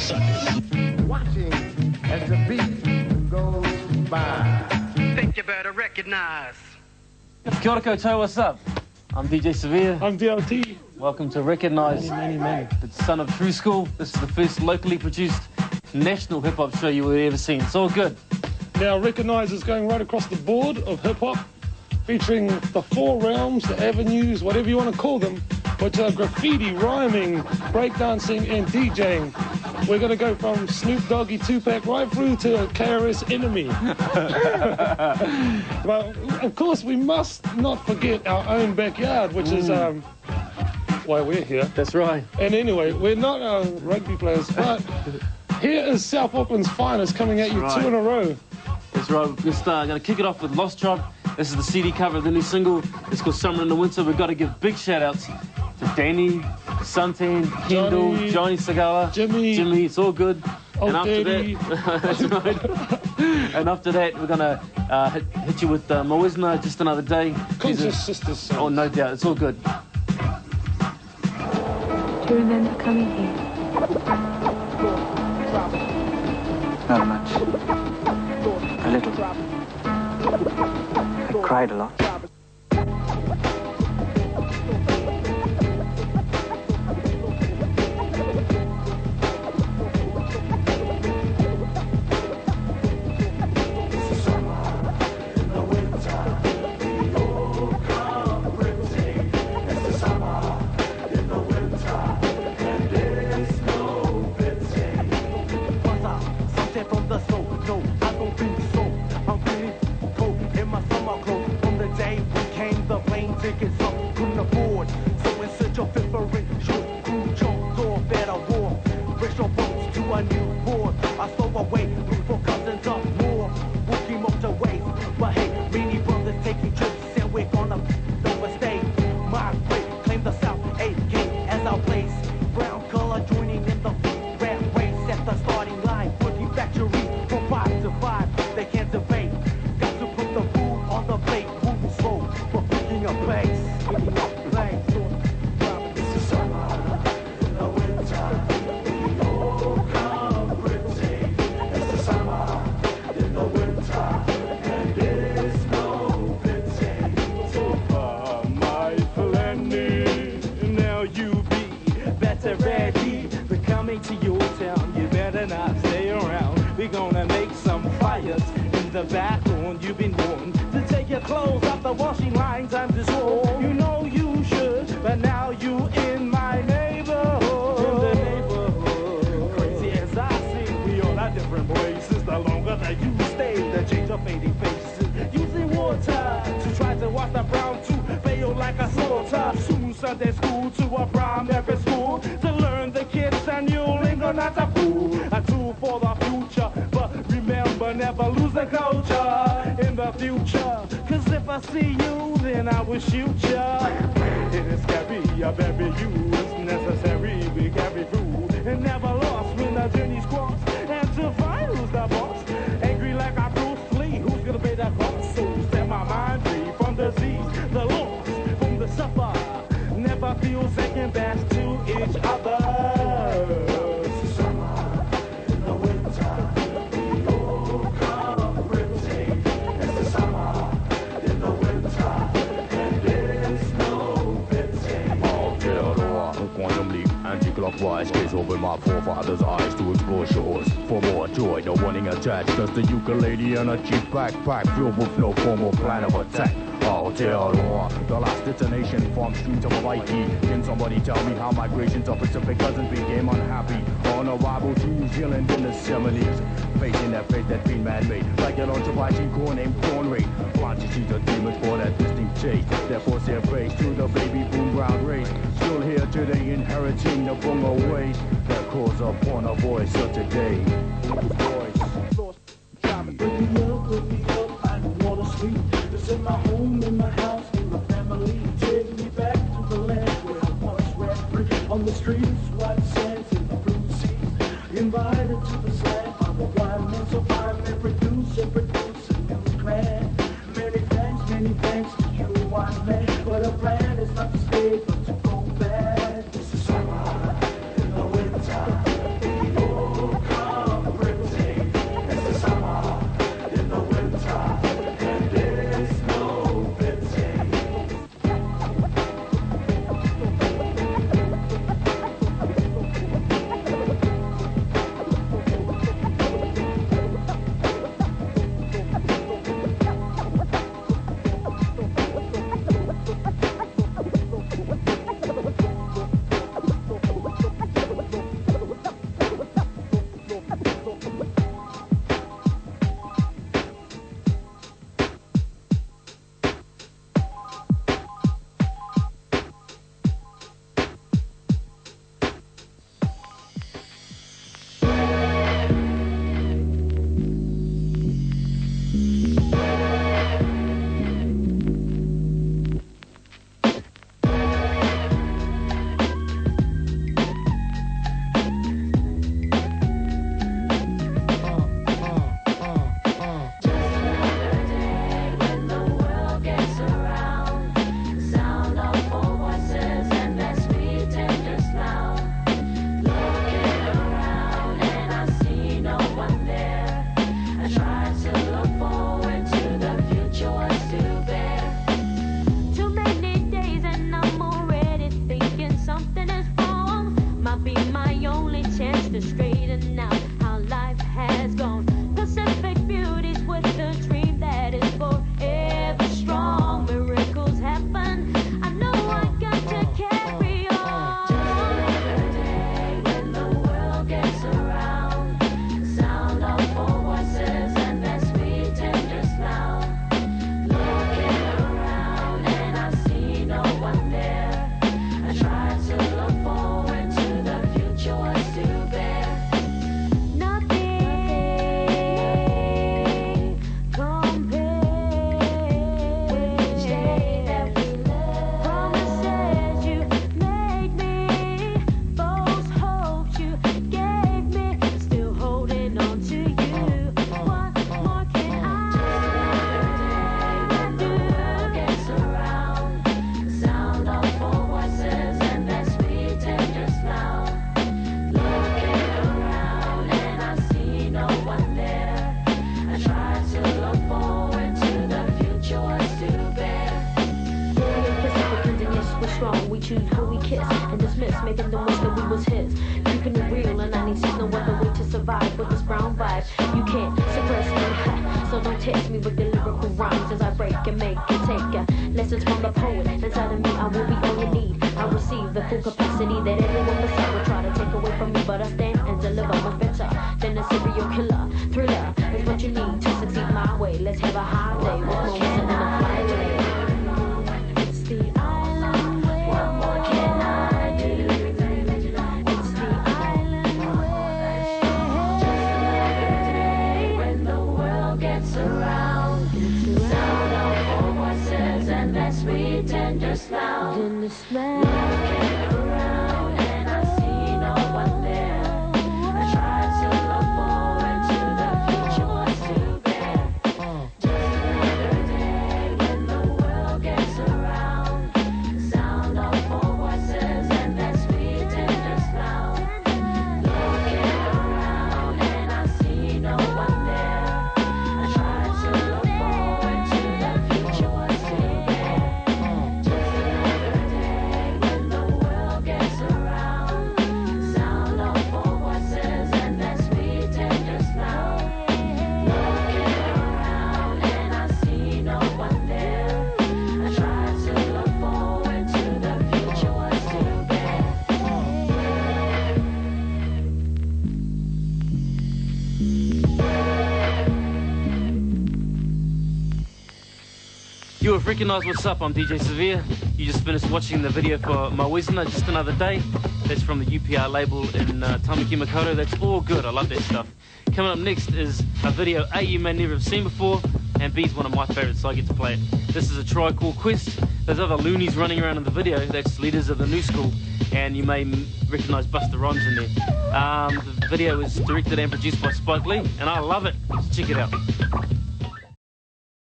Watching as the beat goes by. Think you better recognize. Kia ora koutou, what's up? I'm DJ Sir-Vere. I'm DLT. Welcome to Wrekognize. Many. It's son of True School. This is the first locally produced national hip-hop show you will ever seen. It's all good. Now, Wrekognize is going right across the board of hip-hop, featuring the 4 realms, the avenues, whatever you want to call them, which are graffiti, rhyming, breakdancing, and DJing. We're going to go from Snoop Doggy Tupac right through to KRS Enemy. But, of course, we must not forget our own backyard, which is why we're here. That's right. And anyway, we're not rugby players, but here is South Auckland's finest coming at you 2 in a row. That's right. We're just going to kick it off with Lost Tribe. This is the CD cover of the new single. It's called Summer in the Winter. We've got to give big shout-outs to Danny, Suntan, Kendall, Johnny Sagala, Jimmy. It's all good. And after that, that's right. And after that, we're going to hit you with Moizna, Just Another Day. Conscious Sisters songs. Oh, no doubt. It's all good. Do you remember coming here? Not much. A little. I cried a lot. Clockwise, gaze over my forefathers' eyes to explore shores for more joy. No warning attached, just a ukulele and a cheap backpack filled with no formal plan of attack. I'll tell the last detonation from streets of Hawaii. Can somebody tell me how migrations of Pacific cousins became unhappy on arrival to New Zealand in the 70s? Facing that fate that's been man-made, like an Onchapachi core named Corn Ray. Launching seeds of demons for that distinct chase, that force their face to the baby boom brown race. Still here today, inheriting the bungo ways that calls upon a voice of today. Lost Tribe. Put me up, I don't wanna sleep. It's in my home, in my house, in my family. Take me back to the land where I once ran free. On the streets, white sands and the fruit seeds. Invited to the slam, I'm a wild man, so fine and produce a new clan. Many thanks to you, white man. But a plan is not to stay, but to go back. This is summer in the winter. strong. We choose who we kiss and dismiss, making them wish that we was his. Keeping it real, and I need no other way to survive with this brown vibe. You can't suppress me, so don't test me with the lyrical rhymes as I break and make and take lessons from the poet. Inside of me, I will be all you need. I receive the full capacity that everyone beside will try to take away from me, but I stand and deliver much better than a serial killer. Thriller is what you need to succeed my way. Let's have a high day with moments and a flyway. It's the island way. What more can I do? It's the island way. Just another day when the world gets around. Sound of four voices and that sweet tender smell. Looking around and I see no one there. I try to look forward to the future was to bear. Just another day when the world gets around. Sound of four voices and that sweet tender smell. Looking around and I see no one there. I try to look forward to the future was to bear. Just another day when the world gets around. Sound of four voices and that sweet tender smell. Looking around and I see no one there. I try to look forward to the future was to bear. You have recognized what's up. I'm DJ Sir-Vere. You just finished watching the video for Moizna, Just Another Day. That's from the UPR label in Tamaki Makaurau. That's all good. I love that stuff. Coming up next is a video A you may never have seen before, and B is one of my favorites, so I get to play it. This is A Tribe Called Quest. There's other loonies running around in the video. That's leaders of the new school, and you may recognize Busta Rhymes in there. The video is directed and produced by Spike Lee, and I love it. So check it out.